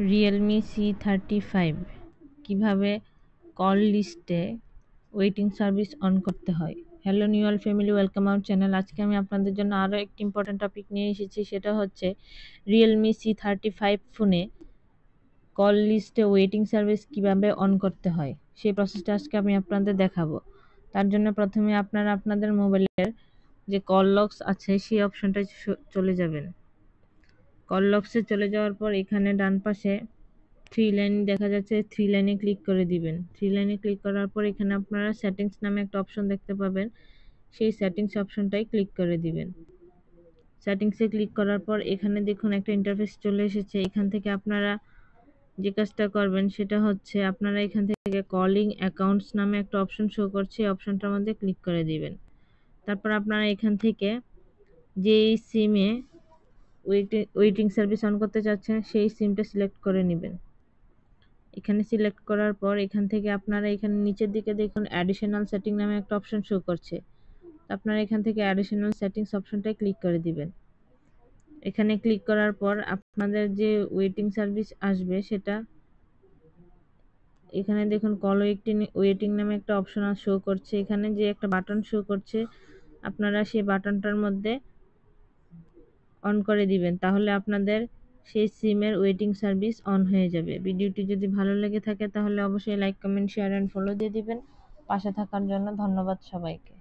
Realme C35 কিভাবে call লিস্টে waiting service on করতে হয়। Hello new all family, welcome our channel. আজকে আমি আপনাদের জন্য আরও একটি ইম্পর্টেন্ট টপিক নিয়ে এসেছি, সেটা হচ্ছে রিয়েলমি C35 ফোনে কল লিস্টে ওয়েটিং সার্ভিস কিভাবে অন করতে হয়। সেই প্রসেসটা আজকে আমি আপনাদের দেখাবো। তার জন্য প্রথমে আপনারা আপনাদের মোবাইলের যে কল লগস আছে সেই অপশনটায় চলে যাবেন। কল লগসে চলে যাওয়ার পর এখানে ডান পাশে 3 লাইন দেখা যাচ্ছে, 3 লাইনে ক্লিক করে দিবেন। 3 লাইনে ক্লিক করার পর এখানে আপনারা সেটিংস নামে একটা অপশন দেখতে পাবেন, সেই সেটিংস অপশনটাই ক্লিক করে দিবেন। সেটিংসে ক্লিক করার পর এখানে দেখুন একটা ইন্টারফেস চলে এসেছে। এখান থেকে আপনারা যে কাজটা করবেন সেটা হচ্ছে আপনারা এখান থেকে কলিং অ্যাকাউন্টস নামে একটা অপশন শো করছে, এই অপশনটার মধ্যে ক্লিক করে দিবেন। তারপর আপনারা এখান থেকে যেই সিমে ওয়েটিং সার্ভিস অন করতে চাচ্ছেন সেই সিমটা সিলেক্ট করে নেবেন। এখানে সিলেক্ট করার পর এখান থেকে আপনারা এখানে নিচের দিকে দেখুন অ্যাডিশনাল সেটিং নামে একটা অপশন শো করছে, আপনারা এখান থেকে অ্যাডিশনাল সেটিংস অপশনটায় ক্লিক করে দিবেন। এখানে ক্লিক করার পর আপনাদের যে ওয়েটিং সার্ভিস আসবে সেটা এখানে দেখুন কল ওয়েটিং নামে একটা অপশন শো করছে, এখানে যে একটা বাটন শো করছে আপনারা সেই বাটনটার মধ্যে অন করে দিবেন, তাহলে আপনাদের সেই সিমের ওয়েটিং সার্ভিস অন হয়ে যাবে। ভিডিওটি যদি ভালো লেগে থাকে তাহলে অবশ্যই like, comment, share and follow দিয়ে দিবেন। পাশে থাকার জন্য ধন্যবাদ সবাইকে।